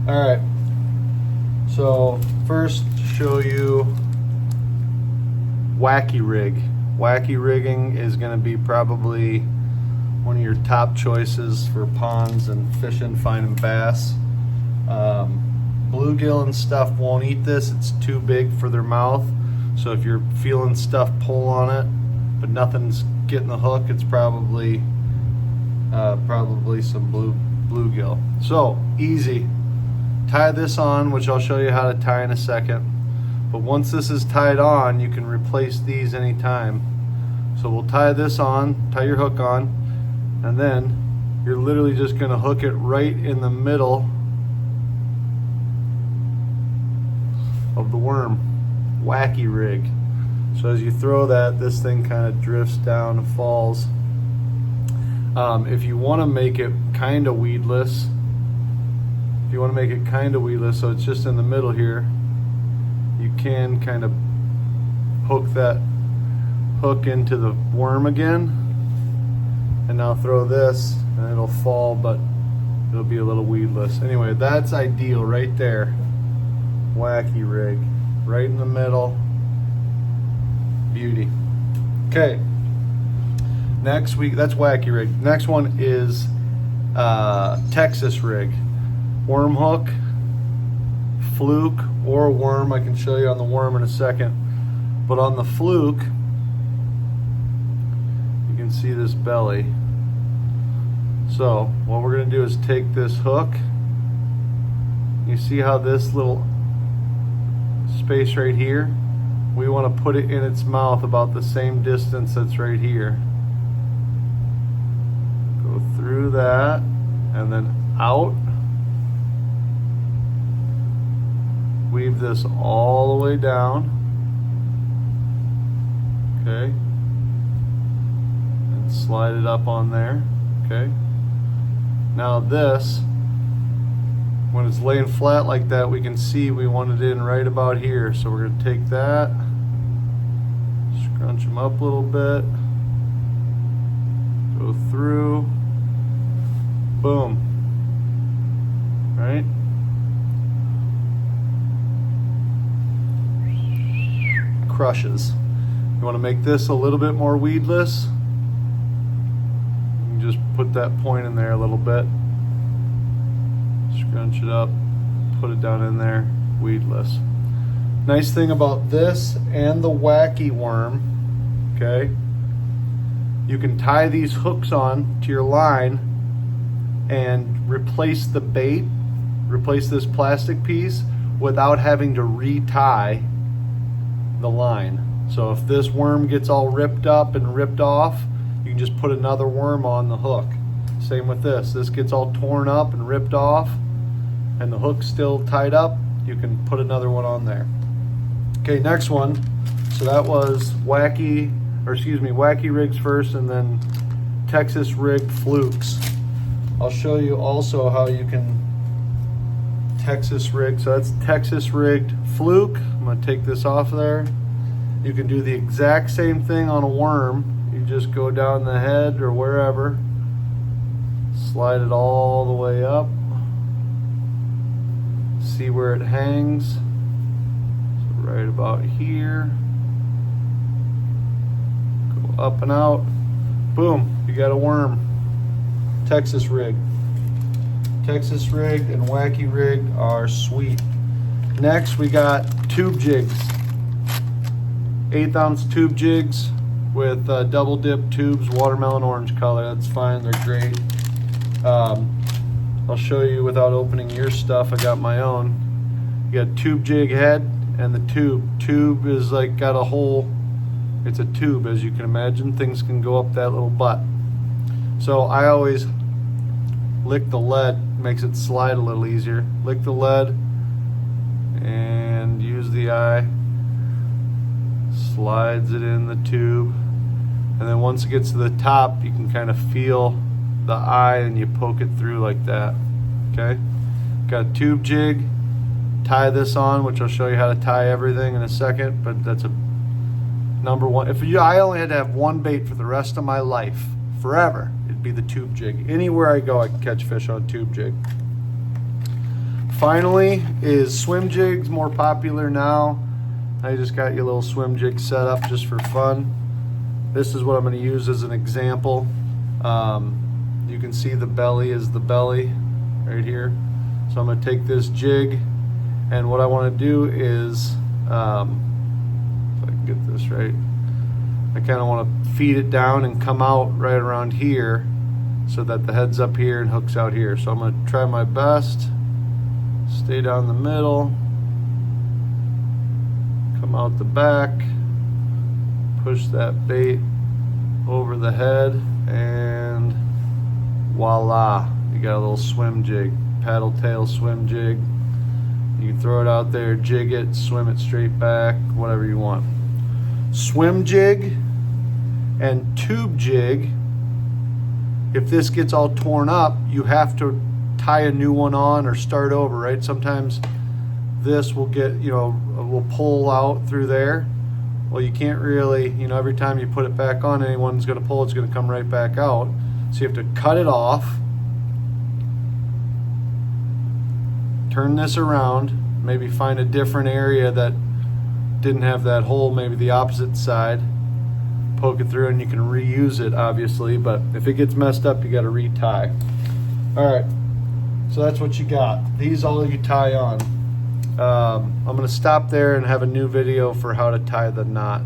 All right, so first to show you Wacky Rig. Wacky rigging is going to be probably one of your top choices for ponds and fishing, finding bass. Bluegill and stuff won't eat this. It's too big for their mouth. So if you're feeling stuff pull on it, but nothing's getting the hook, it's probably some bluegill. So easy. Tie this on, which I'll show you how to tie in a second. But once this is tied on, you can replace these anytime. So we'll tie this on, tie your hook on, and then you're literally just going to hook it right in the middle of the worm. Wacky Rig. So as you throw that, this thing kind of drifts down and falls. If you want to make it kind of weedless, so it's just in the middle here, you can kind of hook that hook into the worm again, and now throw this and it'll fall, but it'll be a little weedless. Anyway, that's ideal right there. Wacky Rig, right in the middle. Beauty. Okay, next week, that's Wacky Rig. Next one is Texas Rig. Worm hook, fluke, or worm. I can show you on the worm in a second. But on the fluke, you can see this belly. So what we're going to do is take this hook. You see how this little space right here, we want to put it in its mouth about the same distance that's right here. Go through that and then out. Weave this all the way down. Okay. And slide it up on there. Okay. Now this, when it's laying flat like that, we can see we want it in right about here. So we're going to take that, scrunch them up a little bit, go through, boom, right? Crushes. You want to make this a little bit more weedless, you can just put that point in there a little bit, scrunch it up, put it down in there, weedless. Nice thing about this and the wacky worm, okay, you can tie these hooks on to your line and replace the bait, replace this plastic piece without having to retie the line. So if this worm gets all ripped up and ripped off, you can just put another worm on the hook. Same with this. This gets all torn up and ripped off and the hook's still tied up, you can put another one on there. Okay, next one. So that was Wacky Rigs first, and then Texas Rig flukes. I'll show you also how you can Texas rig. So that's Texas rigged fluke. I'm going to take this off there. You can do the exact same thing on a worm. You just go down the head or wherever, slide it all the way up, see where it hangs. So right about here, go up and out, boom, you got a worm. Texas rig. Texas rigged and Wacky rigged are sweet. Next we got tube jigs. 1/8 ounce tube jigs with double dip tubes, watermelon orange color. That's fine, they're great. I'll show you without opening your stuff. I got my own. You got tube jig head and the tube. Tube is like got a hole. It's a tube, as you can imagine. Things can go up that little butt. So I always lick the lead, makes it slide a little easier. Lick the lead and use the eye, slides it in the tube, and then once it gets to the top, you can kind of feel the eye and you poke it through like that. Okay, got a tube jig. Tie this on, which I'll show you how to tie everything in a second, but that's a number one. I only had to have one bait for the rest of my life, forever, it'd be the tube jig. Anywhere I go, I can catch fish on tube jig. Finally is swim jigs, more popular now. I just got your little swim jig set up just for fun. This is what I'm going to use as an example. You can see the belly is the belly right here. So I'm going to take this jig, and what I want to do is, if I can get this right, I kind of want to feed it down and come out right around here so that the head's up here and hooks out here. So I'm going to try my best, stay down the middle, come out the back, push that bait over the head, and voila, you got a little swim jig, paddle tail swim jig. You can throw it out there, jig it, swim it straight back, whatever you want. Swim jig and tube jig, if this gets all torn up, you have to tie a new one on or start over, right? Sometimes this will get, will pull out through there. Well, you can't really, every time you put it back on, anyone's going to pull, it's going to come right back out. So you have to cut it off, turn this around, maybe find a different area that didn't have that hole, maybe the opposite side, poke it through, and you can reuse it, obviously, but if it gets messed up, you got to retie. All right, so that's what you got. These all you tie on. I'm going to stop there and have a new video for how to tie the knot.